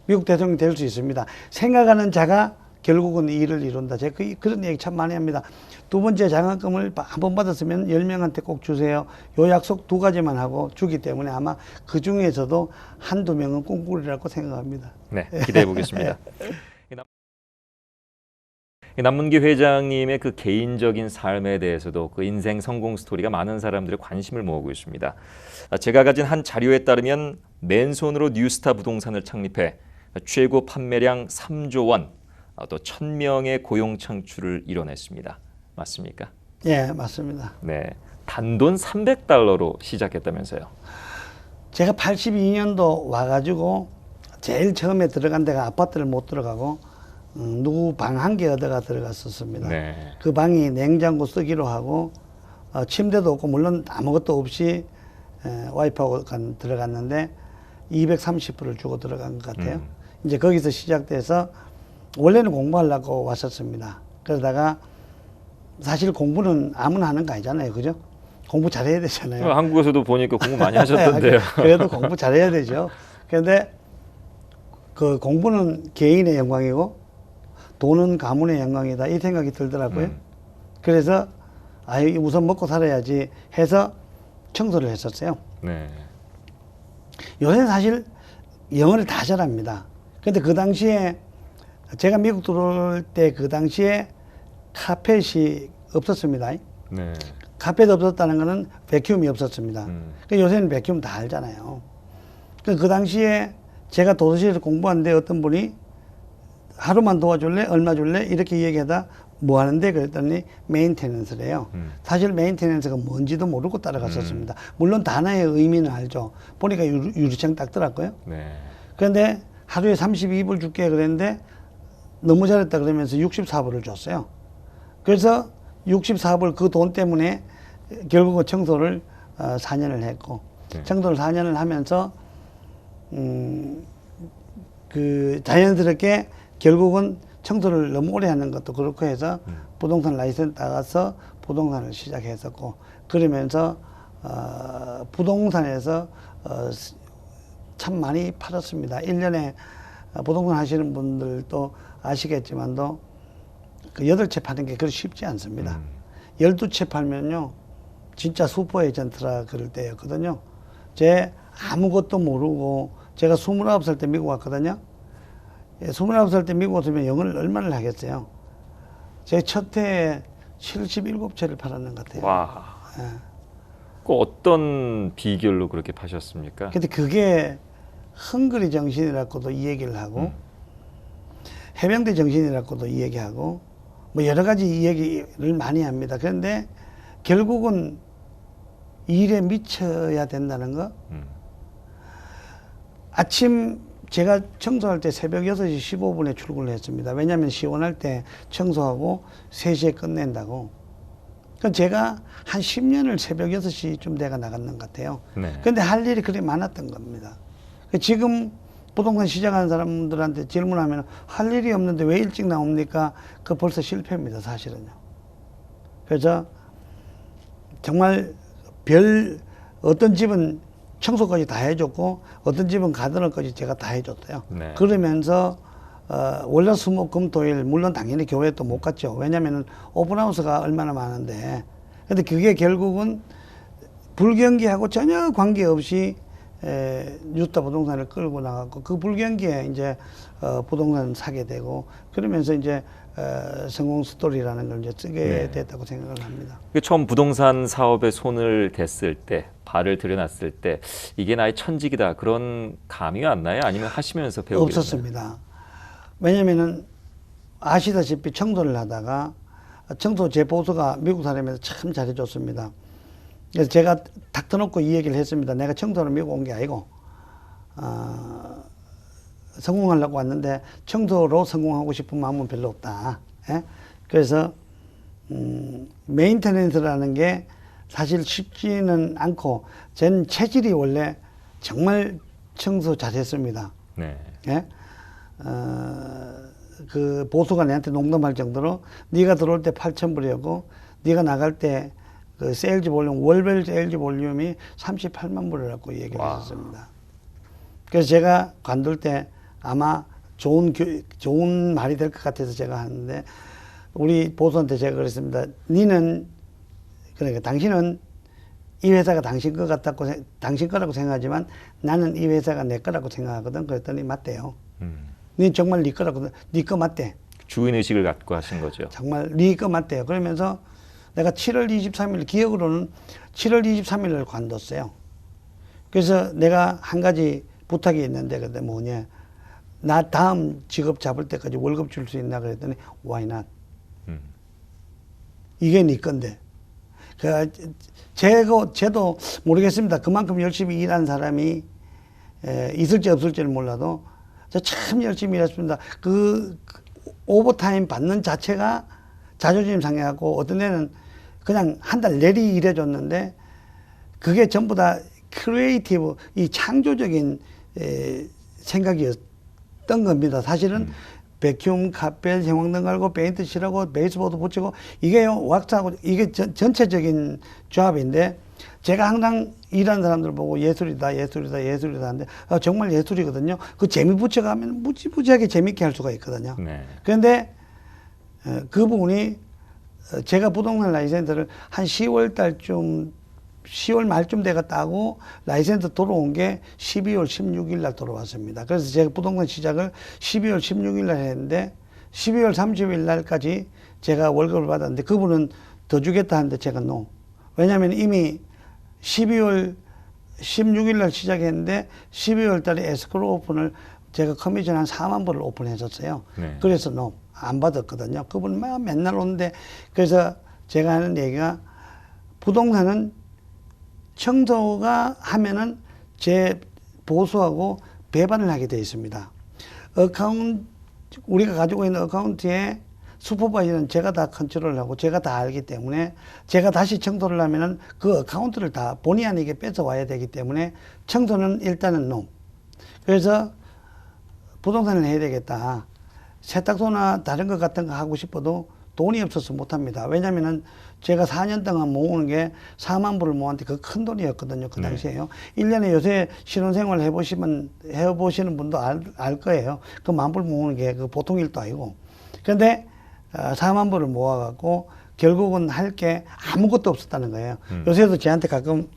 미국 대통령 될 수 있습니다. 생각하는 자가 결국은 일을 이룬다. 제가 그런 얘기 참 많이 합니다. 두 번째, 장학금을 한 번 받았으면 10명한테 꼭 주세요. 요 약속 2가지만 하고 주기 때문에 아마 그 중에서도 한두 명은 꿈꾸리라고 생각합니다. 네, 기대해 보겠습니다. 남문기 회장님의 그 개인적인 삶에 대해서도 그 인생 성공 스토리가 많은 사람들의 관심을 모으고 있습니다. 제가 가진 한 자료에 따르면 맨손으로 뉴스타 부동산을 창립해 최고 판매량 3조 원, 또 1,000명의 고용 창출을 이뤄냈습니다. 맞습니까? 예, 맞습니다. 네, 단돈 $300로 시작했다면서요? 제가 82년도 와가지고 제일 처음에 들어간 데가 아파트를 못 들어가고 누구 방 한 개 얻어가 들어갔었습니다. 네. 그 방이 냉장고 쓰기로 하고 침대도 없고 물론 아무것도 없이 와이프하고 들어갔는데 230불을 주고 들어간 것 같아요. 이제 거기서 시작돼서 원래는 공부하려고 왔었습니다. 그러다가 사실 공부는 아무나 하는 거 아니잖아요. 그죠? 공부 잘해야 되잖아요. 한국에서도 보니까 공부 많이 하셨던데요. 그래도 공부 잘해야 되죠. 그런데 그 공부는 개인의 영광이고 돈은 가문의 영광이다, 이 생각이 들더라고요. 그래서 우선 먹고 살아야지 해서 청소를 했었어요. 네. 요새 사실 영어를 다 잘합니다. 근데 그 당시에 제가 미국 들어올 때 그 당시에 카펫이 없었습니다. 네. 카펫 없었다는 거는 베큐움이 없었습니다. 요새는 베큐움 다 알잖아요. 그 당시에 제가 도서실에서 공부하는데 어떤 분이 하루만 도와줄래? 얼마 줄래? 이렇게 얘기하다 뭐 하는데? 그랬더니 메인테넌스래요. 사실 메인테넌스가 뭔지도 모르고 따라갔었습니다. 물론 단어의 의미는 알죠. 보니까 유리창 닦더라고요. 네. 그런데 하루에 32불 줄게 그랬는데 너무 잘했다 그러면서 64불을 줬어요. 그래서 64불 그 돈 때문에 결국은 청소를 4년을 했고, 네. 청소를 4년을 하면서 그 자연스럽게 결국은 청소를 너무 오래 하는 것도 그렇고 해서 부동산 라이센스 따가서 부동산을 시작했었고, 그러면서 부동산에서 참 많이 팔았습니다. 1년에 부동산 하시는 분들도 아시겠지만도 그 8채 파는 게 그렇게 쉽지 않습니다. 12채 팔면요 진짜 슈퍼 에이전트라 그럴 때였거든요. 제 아무것도 모르고 제가 29살 때 미국 왔거든요. 29살 때 미국 왔으면 영어를 얼마나 하겠어요. 제 첫 해에 77채를 팔았는 것 같아요. 와. 그 어떤 비결로 그렇게 파셨습니까? 근데 그게 헝그리 정신이라고도 이 얘기를 하고 해병대 정신이라고도 이 얘기하고 뭐 여러 가지 이 얘기를 많이 합니다. 그런데 결국은 일에 미쳐야 된다는 거. 아침 제가 청소할 때 새벽 6시 15분에 출근을 했습니다. 왜냐하면 시원할 때 청소하고 3시에 끝낸다고. 그러니까 제가 한 10년을 새벽 6시쯤 내가 나갔는 것 같아요. 네. 근데 할 일이 그렇게 많았던 겁니다. 지금 부동산 시작하는 사람들한테 질문하면 할 일이 없는데 왜 일찍 나옵니까? 그 벌써 실패입니다, 사실은요. 그래서 정말 어떤 집은 청소까지 다 해줬고 어떤 집은 가드널까지 제가 다 해줬어요. 네. 그러면서 월화수목금토일 물론 당연히 교회 또 못 갔죠. 왜냐면은 오픈하우스가 얼마나 많은데. 근데 그게 결국은 불경기하고 전혀 관계없이 뉴스타 부동산을 끌고 나갔고 그 불경기에 이제 부동산 사게 되고 그러면서 이제 성공 스토리라는 걸 이제 쓰게 네. 됐다고 생각을 합니다. 처음 부동산 사업에 손을 댔을 때, 발을 들여놨을 때 이게 나의 천직이다 그런 감이 왔나요? 아니면 하시면서 배우게 됐나요? 없었습니다. 왜냐면은 아시다시피 청소를 하다가 청소 제 보수가 미국 사람에서 참 잘해줬습니다. 그래서 제가 탁 터놓고 이 얘기를 했습니다. 내가 청소를 미국 온 게 아니고 성공하려고 왔는데 청소로 성공하고 싶은 마음은 별로 없다. 예? 그래서 메인테넌스라는 게 사실 쉽지는 않고 전 체질이 원래 정말 청소 잘했습니다. 네. 예? 그 보수가 내한테 농담할 정도로 네가 들어올 때 8,000불이었고 네가 나갈 때 그 세일즈 볼륨 월별 세일즈 볼륨이 38만 불이라고 얘기를 했었습니다. 그래서 제가 관둘 때 아마 좋은 말이 될 것 같아서 제가 하는데 우리 보수한테 제가 그랬습니다. 그러니까 당신은 이 회사가 당신 거라고 생각하지만 나는 이 회사가 내 거라고 생각하거든. 그랬더니 맞대요. 니 정말 네 거라고, 네 거 맞대. 주인의식을 갖고 하신 거죠. 정말 네 거 맞대요. 그러면서 내가 7월 23일, 기억으로는 7월 23일을 관뒀어요. 그래서 내가 한 가지 부탁이 있는데, 그때 뭐냐. 나 다음 직업 잡을 때까지 월급 줄 수 있나 그랬더니, why not? 이게 네 건데. 쟤도 모르겠습니다. 그만큼 열심히 일한 사람이 있을지 없을지는 몰라도 저 참 열심히 일했습니다. 그 오버타임 받는 자체가 자존심 상해갖고 어떤 애는 그냥 한 달 내리 일해줬는데 그게 전부 다 크리에이티브, 이 창조적인 생각이었던 겁니다. 사실은 백큐ම්, 카펫, 형광등 갈고, 페인트 칠하고, 베이스보드 붙이고, 이게요, 왁스하고, 이게 전체적인 조합인데, 제가 항상 일하는 사람들 보고 예술이다, 예술이다, 예술이다 하는데, 정말 예술이거든요. 그 재미 붙여가면 무지무지하게 재밌게 할 수가 있거든요. 네. 그런데, 그 부분이, 제가 부동산 라이센스를 한 10월 달쯤, 10월 말쯤 돼가 따고 라이센스 들어온 게 12월 16일 날 들어왔습니다. 그래서 제가 부동산 시작을 12월 16일 날 했는데 12월 30일 날까지 제가 월급을 받았는데 그분은 더 주겠다 하는데 제가 no. 왜냐하면 이미 12월 16일 날 시작했는데 12월 달에 에스크로 오픈을 제가 커미션 한 4만 불을 오픈했었어요. 네. 그래서 no. 안 받았거든요. 그분 맨날 오는데 그래서 제가 하는 얘기가 부동산은 청소가 하면은 제 보수하고 배반을 하게 되어 있습니다. 우리가 가지고 있는 어카운트에 슈퍼바이저는 제가 다 컨트롤을 하고 제가 다 알기 때문에 제가 다시 청소를 하면은 그 어카운트를 다 본의 아니게 뺏어와야 되기 때문에 청소는 일단은 no. 그래서 부동산을 해야 되겠다. 세탁소나 다른 것 같은 거 하고 싶어도 돈이 없어서 못합니다. 왜냐면은 제가 4년 동안 모으는 게 4만 불을 모았는데 그 큰 돈이었거든요. 그 당시에요. 1년에 요새 신혼생활 해보시는 분도 알 거예요. 그 10,000불 모으는 게 그 보통 일도 아니고. 그런데 4만 불을 모아갖고 결국은 할 게 아무것도 없었다는 거예요. 요새도 저한테 가끔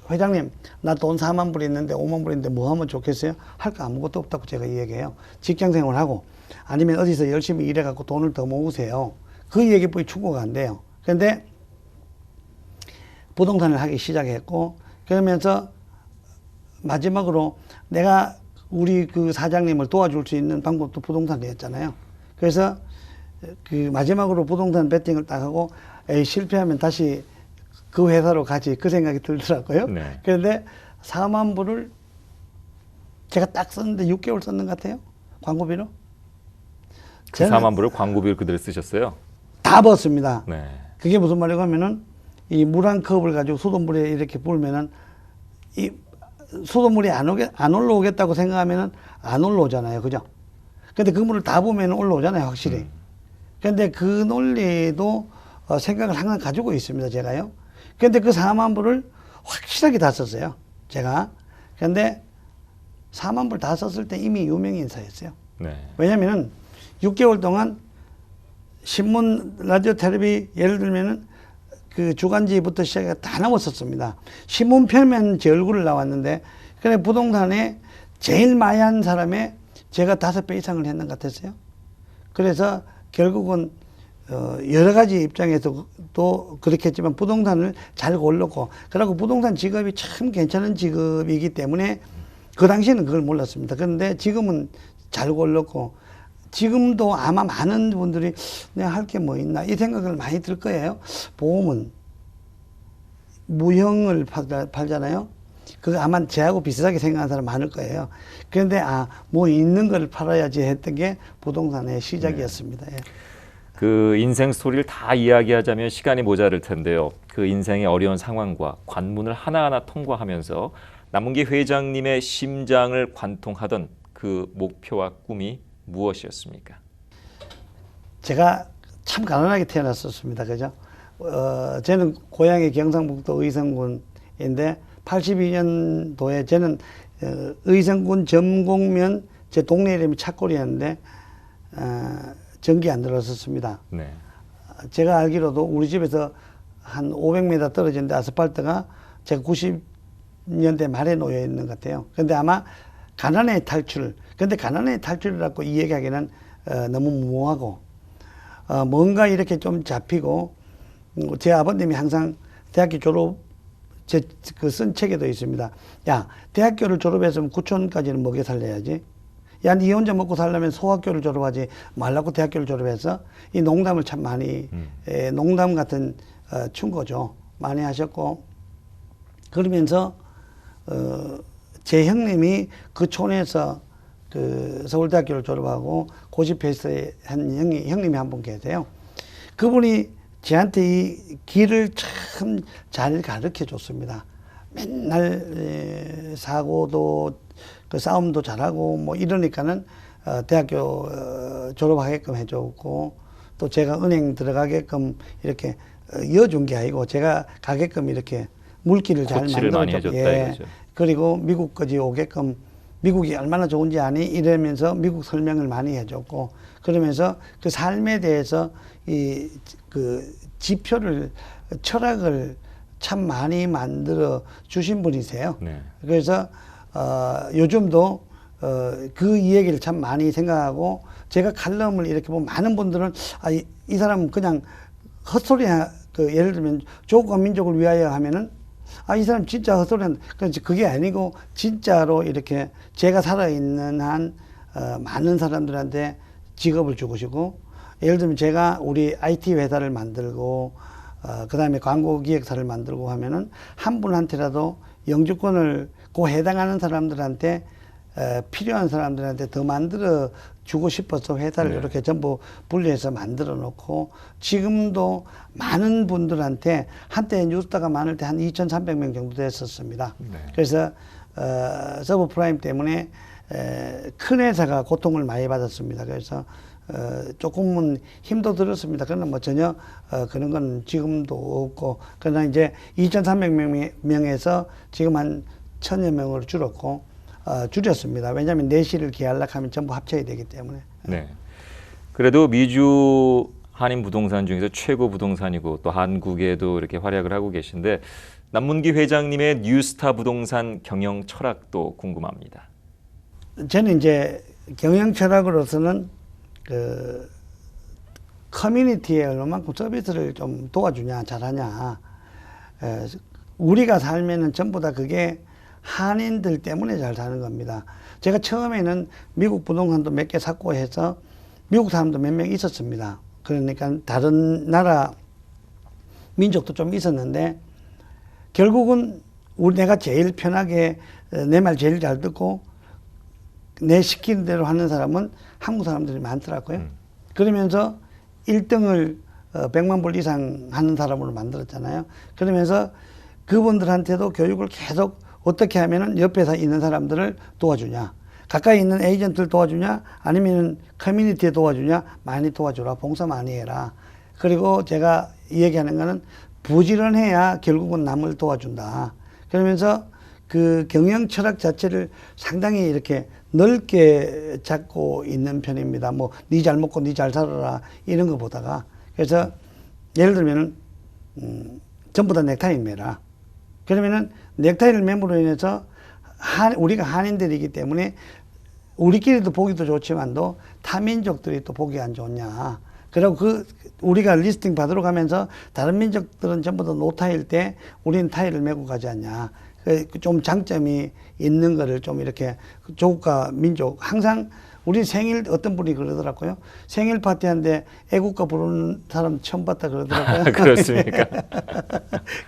회장님, 나 돈 4만 불 있는데 5만 불 있는데 뭐 하면 좋겠어요? 할 거 아무것도 없다고 제가 이야기해요. 직장 생활하고 아니면 어디서 열심히 일해갖고 돈을 더 모으세요. 그 얘기뿐이 충고가 안 돼요. 그런데 부동산을 하기 시작했고, 그러면서 마지막으로 내가 우리 그 사장님을 도와줄 수 있는 방법도 부동산이었잖아요. 그래서 그 마지막으로 부동산 베팅을 딱 하고, 에이, 실패하면 다시 그 회사로 가지, 그 생각이 들더라고요. 네. 그런데 4만 불을 제가 딱 썼는데 6개월 썼는 것 같아요. 광고비로. 그 4만 불을 광고비로 그대로 쓰셨어요? 다 벗습니다. 네. 그게 무슨 말이고 하면은 이 물 한 컵을 가지고 수돗물에 이렇게 부으면은 이 수돗물이 안 올라오겠다고 생각하면은 안 올라오잖아요. 그죠? 근데 그 물을 다 부으면 올라오잖아요. 확실히. 근데 그 논리도 생각을 항상 가지고 있습니다. 제가요. 근데 그 4만 불을 확실하게 다 썼어요. 제가. 근데 4만 불 다 썼을 때 이미 유명 인사였어요. 네. 왜냐면은 6개월 동안 신문, 라디오, 텔레비 예를 들면은 그 주간지부터 시작해서 다 나왔었습니다. 신문 표면 제 얼굴을 나왔는데, 그래 부동산에 제일 많이 한 사람에 제가 5배 이상을 했는 것 같았어요. 그래서 결국은 여러 가지 입장에서 또 그렇게 했지만 부동산을 잘 골랐고, 그리고 부동산 직업이 참 괜찮은 직업이기 때문에 그 당시에는 그걸 몰랐습니다. 그런데 지금은 잘 골랐고, 지금도 아마 많은 분들이 내가 할 게 뭐 있나 이 생각을 많이 들 거예요. 보험은 무형을 팔잖아요. 그거 아마 저하고 비슷하게 생각하는 사람 많을 거예요. 그런데 뭐 있는 걸 팔아야지 했던 게 부동산의 시작이었습니다. 예. 그 인생 스토리를 다 이야기하자면 시간이 모자랄 텐데요. 그 인생의 어려운 상황과 관문을 하나하나 통과하면서 남문기 회장님의 심장을 관통하던 그 목표와 꿈이 무엇이었습니까? 제가 참 가난하게 태어났었습니다. 그죠? 저는 고향이 경상북도 의성군인데 82년도에 저는 의성군 점곡면 제 동네 이름이 착골이었는데 전기 안 들어섰습니다. 네. 제가 알기로도 우리 집에서 한 500m 떨어졌는데 아스팔트가 제가 90년대 말에 놓여 있는 것 같아요. 근데 아마 가난의 탈출. 근데 가난의 탈출이라고 이야기하기는 너무 무모하고, 뭔가 이렇게 좀 잡히고, 제 아버님이 항상 대학교 졸업, 쓴 책에도 있습니다. 야, 대학교를 졸업했으면 구촌까지는 먹여 살려야지. 야, 니 혼자 먹고 살려면 소학교를 졸업하지 말라고 대학교를 졸업해서 이 농담을 참 많이, 농담 같은 충고죠. 많이 하셨고, 그러면서, 제 형님이 그 촌에서 그 서울대학교를 졸업하고 고시패스 한 형님이 한 분 계세요. 그분이 저한테 이 길을 참 잘 가르쳐 줬습니다. 맨날 사고도 그 싸움도 잘하고 뭐 이러니까는 대학교 졸업하게끔 해줬고, 또 제가 은행 들어가게끔 이렇게 이어준 게 아니고 제가 가게끔 이렇게 물기를 잘 만들어줬고, 예. 그리고 미국까지 오게끔, 미국이 얼마나 좋은지 아니? 이러면서 미국 설명을 많이 해줬고, 그러면서 그 삶에 대해서 그 지표를, 철학을 참 많이 만들어 주신 분이세요. 네. 그래서, 요즘도, 그 이야기를 참 많이 생각하고, 제가 칼럼을 이렇게 보면 많은 분들은, 이 사람은 그냥 헛소리, 예를 들면 조국 민족을 위하여 하면은, 이 사람 진짜 헛소리한다. 그게 아니고, 진짜로 이렇게 제가 살아있는 한, 많은 사람들한테 직업을 주고 싶고, 예를 들면 제가 우리 IT 회사를 만들고, 그 다음에 광고 기획사를 만들고 하면은, 한 분한테라도 영주권을 그 해당하는 사람들한테, 필요한 사람들한테 더 만들어 주고 싶어서 회사를 이렇게 전부 분리해서 만들어 놓고, 지금도 많은 분들한테 한때 뉴스타가 많을 때 한 2,300명 정도 됐었습니다. 그래서 서브프라임 때문에 큰 회사가 고통을 많이 받았습니다. 그래서 조금은 힘도 들었습니다. 그러나 뭐 전혀 그런 건 지금도 없고, 그러나 이제 2,300명에서 지금 한 1,000여 명으로 줄었고, 줄였습니다. 왜냐하면 내실을 기하려고 하면 전부 합쳐야 되기 때문에. 네. 그래도 미주 한인 부동산 중에서 최고 부동산이고 또 한국에도 이렇게 활약을 하고 계신데, 남문기 회장님의 뉴스타 부동산 경영 철학도 궁금합니다. 저는 이제 경영 철학으로서는 그 커뮤니티에 얼마만큼 서비스를 좀 도와주냐, 잘하냐. 우리가 살면은 전부 다 그게 한인들 때문에 잘 사는 겁니다. 제가 처음에는 미국 부동산도 몇 개 샀고 해서 미국 사람도 몇 명 있었습니다. 그러니까 다른 나라 민족도 좀 있었는데 결국은 내가 제일 편하게 내 말 제일 잘 듣고 내 시키는 대로 하는 사람은 한국 사람들이 많더라고요. 그러면서 1등을 100만 불 이상 하는 사람으로 만들었잖아요. 그러면서 그분들한테도 교육을 계속 어떻게 하면은 옆에서 있는 사람들을 도와주냐. 가까이 있는 에이전트를 도와주냐. 아니면 커뮤니티에 도와주냐. 많이 도와주라. 봉사 많이 해라. 그리고 제가 얘기하는 거는 부지런해야 결국은 남을 도와준다. 그러면서 그 경영 철학 자체를 상당히 이렇게 넓게 잡고 있는 편입니다. 뭐, 니 잘 먹고 니 잘 살아라. 이런 거 보다가. 그래서 예를 들면은, 전부 다 넥타이 매라. 그러면은 넥타이를 매므로 인해서 우리가 한인들이기 때문에 우리끼리도 보기도 좋지만도 타민족들이 또 보기 안 좋냐. 그리고 우리가 리스팅 받으러 가면서 다른 민족들은 전부 다 노타일 때 우리는 타이를 메고 가지 않냐. 좀 장점이 있는 거를 좀 이렇게 조국과 민족 항상 우리 생일 어떤 분이 그러더라고요. 생일 파티한데 애국가 부르는 사람 처음 봤다 그러더라고요. 그렇습니까?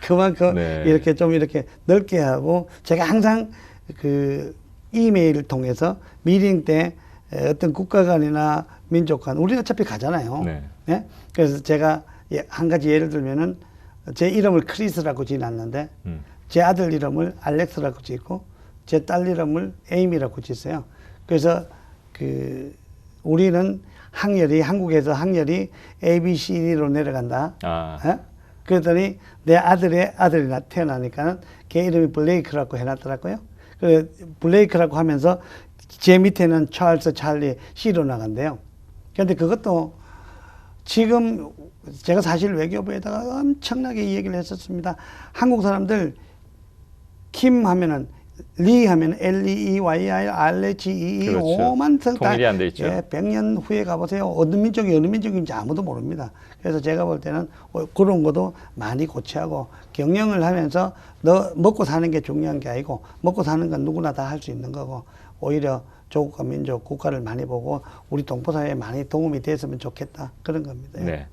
그만큼 네. 이렇게 좀 이렇게 넓게 하고 제가 항상 그 이메일을 통해서 미팅 때 어떤 국가 간이나 민족 간 우리는 어차피 가잖아요. 네. 네? 그래서 제가 한 가지 예를 들면은 제 이름을 크리스라고 지어놨는데 제 아들 이름을 알렉스라고 짓고 제 딸 이름을 에이미라고 짓어요. 그래서 우리는 한국에서 학렬이 ABCD로 내려간다. 아. 그랬더니 내 아들의 아들이 태어나니까는 걔 이름이 블레이크라고 해놨더라고요. 그래, 블레이크라고 하면서 제 밑에는 찰스, 찰리, C로 나간대요. 그런데 그것도 지금 제가 사실 외교부에다가 엄청나게 이 얘기를 했었습니다. 한국 사람들 킴 하면은 리 하면 LEEYR, RHEE 그렇죠. 5만 성 통일이 안 돼 있죠. 예, 100년 후에 가보세요. 어느 민족이 어느 민족인지 아무도 모릅니다. 그래서 제가 볼 때는 그런 것도 많이 고치하고 경영을 하면서 너 먹고 사는 게 중요한 게 아니고 먹고 사는 건 누구나 다 할 수 있는 거고 오히려 조국과 민족, 국가를 많이 보고 우리 동포사회에 많이 도움이 됐으면 좋겠다. 그런 겁니다. 네.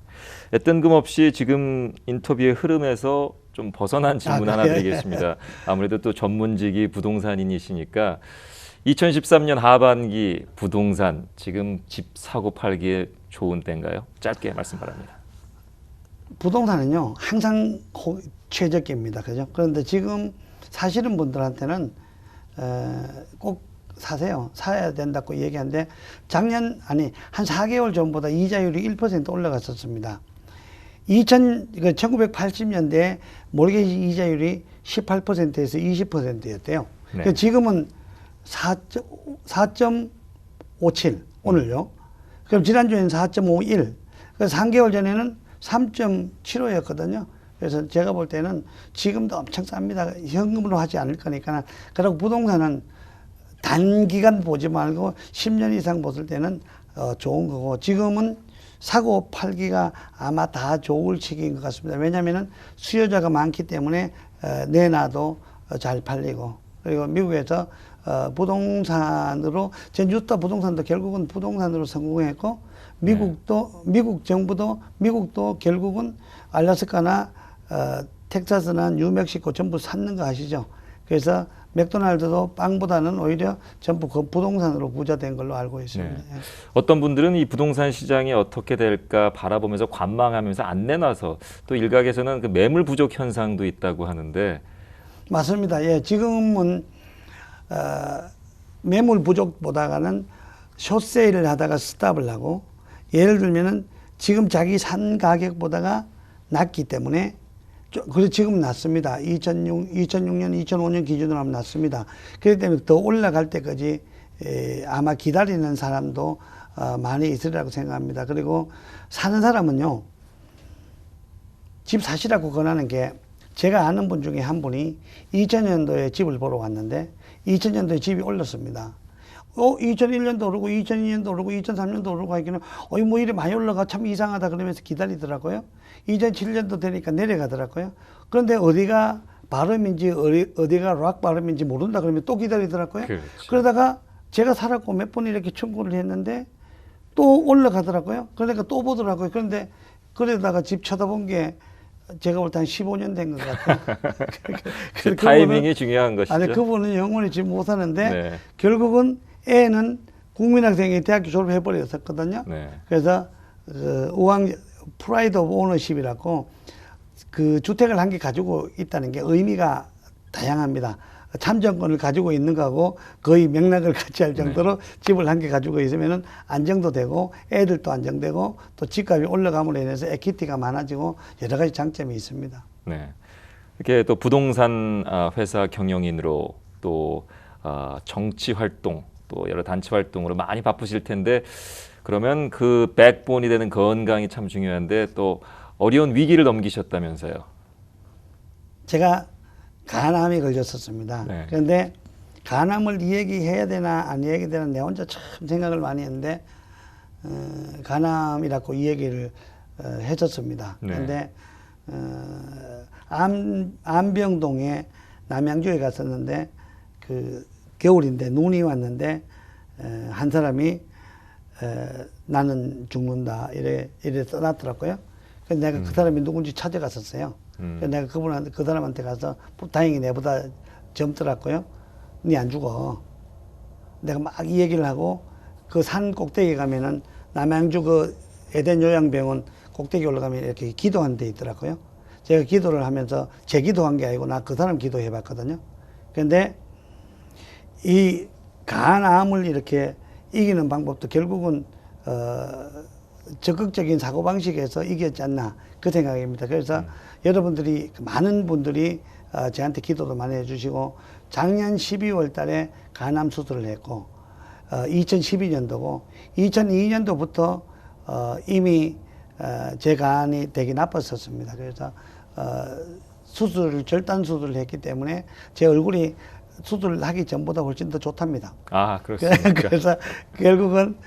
뜬금없이 지금 인터뷰의 흐름에서 좀 벗어난 질문 하나 드리겠습니다. 아무래도 또 전문직이 부동산인이시니까 2013년 하반기 부동산 지금 집 사고 팔기에 좋은 때인가요? 짧게 말씀 바랍니다. 부동산은요 항상 최저가입니다. 그죠? 그런데 지금 사시는 분들한테는 꼭 사세요. 사야 된다고 얘기하는데 한 4개월 전보다 이자율이 1% 올라갔었습니다. 1980년대에 모르게지 이자율이 18%에서 20%였대요. 네. 지금은 4.57 오늘요. 그럼 지난주에는 4.51. 그래서 3개월 전에는 3.75였거든요. 그래서 제가 볼 때는 지금도 엄청 쌉니다. 현금으로 하지 않을 거니까. 그리고 부동산은 단기간 보지 말고 10년 이상 보실 때는 좋은 거고 지금은 사고 팔기가 아마 다 좋을 시기인 것 같습니다. 왜냐하면 수요자가 많기 때문에 내놔도 잘 팔리고 그리고 미국에서 부동산으로 유타 부동산도 결국은 부동산으로 성공했고 미국 정부도 결국은 알래스카나 텍사스나 뉴멕시코 전부 샀는 거 아시죠? 그래서 맥도날드도 빵보다는 오히려 전부 그 부동산으로 부자된 걸로 알고 있습니다. 네. 어떤 분들은 이 부동산 시장이 어떻게 될까 바라보면서 관망하면서 안 내놔서 또 일각에서는 그 매물 부족 현상도 있다고 하는데 맞습니다. 예, 지금은 매물 부족보다는 숏세일을 하다가 스탑을 하고 예를 들면은 지금 자기 산 가격보다가 낮기 때문에 그래서 지금 낮습니다. 2006년, 2005년 기준으로 하면 낮습니다. 그렇기 때문에 더 올라갈 때까지 아마 기다리는 사람도 많이 있으리라고 생각합니다. 그리고 사는 사람은요, 집 사시라고 권하는 게 제가 아는 분 중에 한 분이 2000년도에 집을 보러 왔는데 2000년도에 집이 올랐습니다. 2001년도 오르고 2002년도 오르고 2003년도 오르고 하기는 뭐 이래 많이 올라가 참 이상하다 그러면서 기다리더라고요. 2007년도 되니까 내려가더라고요. 그런데 어디가 발음인지 어디가 락 발음인지 모른다 그러면 또 기다리더라고요. 그렇죠. 그러다가 제가 살았고 몇 번 이렇게 청구를 했는데 또 올라가더라고요. 그러니까 또 보더라고요. 그런데 그러다가 집 쳐다본 게 제가 볼 때 한 15년 된 것 같아요. 그 타이밍이 중요한 것이죠. 아니 그분은 영원히 집 못 사는데 네. 결국은 애는 국민학생이 대학교 졸업해 버렸었거든요. 네. 그래서 우왕 프라이드 오브 오너십이라고 그 주택을 한 개 가지고 있다는 게 의미가 다양합니다. 참정권을 가지고 있는 거하고 거의 맥락을 같이 할 정도로 집을 한 개 가지고 있으면은 안정도 되고 애들도 안정되고 또 집값이 올라감으로 인해서 에퀴티가 많아지고 여러 가지 장점이 있습니다. 네. 이렇게 또 부동산 회사 경영인으로 또 정치 활동 또 여러 단체 활동으로 많이 바쁘실 텐데 그러면 그 백본이 되는 건강이 참 중요한데 또 어려운 위기를 넘기셨다면서요. 제가 간암이 걸렸었습니다. 네. 그런데 간암을 이야기해야 되나 안 이야기해야 되나 내 혼자 참 생각을 많이 했는데 간암이라고 이야기를 했었습니다. 네. 그런데 안병동에 남양주에 갔었는데 그 겨울인데 눈이 왔는데 한 사람이 나는 죽는다 이래 써놨더라고요. 그래서 내가 그 사람이 누군지 찾아갔었어요. 그래서 내가 그 사람한테 가서 다행히 내보다 젊더라고요. 니 안 죽어. 내가 막 이 얘기를 하고 그 산 꼭대기 가면은 남양주 그 에덴 요양병원 꼭대기 올라가면 이렇게 기도하는 데 있더라고요. 제가 기도를 하면서 제 기도한 게 아니고 나 그 사람 기도해 봤거든요. 그런데 이 간암을 이렇게 이기는 방법도 결국은 적극적인 사고방식에서 이겼지 않나 그 생각입니다. 그래서 여러분들이 많은 분들이 저한테 기도도 많이 해주시고 작년 12월 달에 간암 수술을 했고 2012년도고 2002년도부터 이미 제 간이 되게 나빴었습니다. 그래서 절단 수술을 했기 때문에 제 얼굴이 수술을 하기 전보다 훨씬 더 좋답니다. 아, 그렇습니까? 그래서 결국은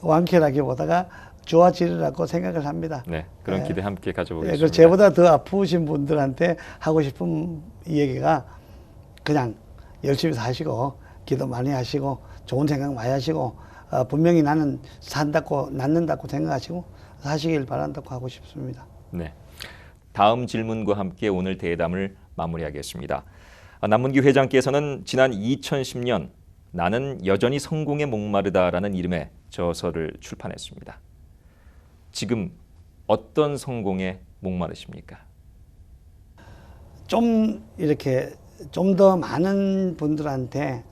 완쾌라기보다가 좋아지리라고 생각을 합니다. 네, 그런 기대 함께 가져보겠습니다. 그래서 제보다 더 아프신 분들한테 하고 싶은 얘기가 그냥 열심히 사시고 기도 많이 하시고 좋은 생각 많이 하시고 분명히 나는 산다고 낫는다고 생각하시고 사시길 바란다고 하고 싶습니다. 네, 다음 질문과 함께 오늘 대담을 마무리하겠습니다. 남문기 회장께서는 지난 2010년 나는 여전히 성공에 목마르다라는 이름의 저서를 출판했습니다. 지금 어떤 성공에 목마르십니까? 좀 더 많은 분들한테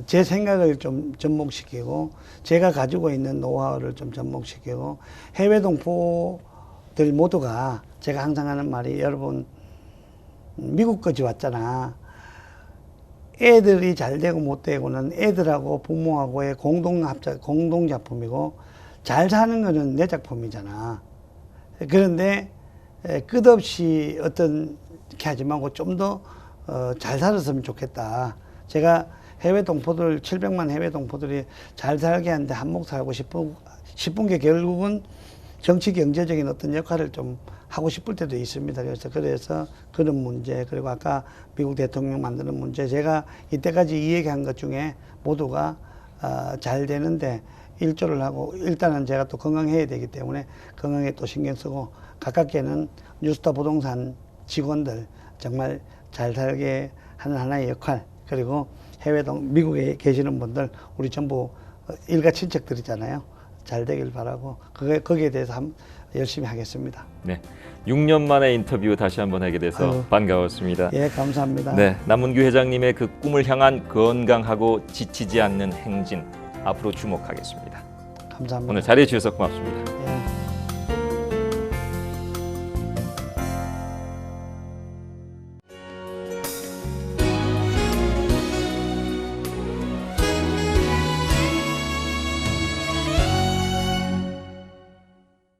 제 생각을 좀 접목시키고 제가 가지고 있는 노하우를 좀 접목시키고 해외 동포들 모두가 제가 항상 하는 말이 여러분 미국까지 왔잖아. 애들이 잘 되고 못 되고는 애들하고 부모하고의 공동작품이고 잘 사는 거는 내 작품이잖아. 그런데 끝없이 어떤 게 하지 말고 좀 더 잘 살았으면 좋겠다. 제가 해외 동포들 700만 해외 동포들이 잘 살게 하는데 한몫 살고 싶은 게 결국은 정치 경제적인 어떤 역할을 좀 하고 싶을 때도 있습니다. 그래서 그런 문제 그리고 아까 미국 대통령 만드는 문제 제가 이때까지 이 얘기한 것 중에 모두가 잘 되는데 일조를 하고 일단은 제가 또 건강해야 되기 때문에 건강에 또 신경 쓰고 가깝게는 뉴스타 부동산 직원들 정말 잘 살게 하는 하나의 역할 그리고 미국에 계시는 분들 우리 전부 일가 친척들이잖아요. 잘 되길 바라고 거기에 대해서 열심히 하겠습니다. 네, 6년 만에 인터뷰 다시 한번 하게 돼서 반가웠습니다. 예, 감사합니다. 네, 남문규 회장님의 그 꿈을 향한 건강하고 지치지 않는 행진 앞으로 주목하겠습니다. 감사합니다. 오늘 자리해 주셔서 고맙습니다. 예.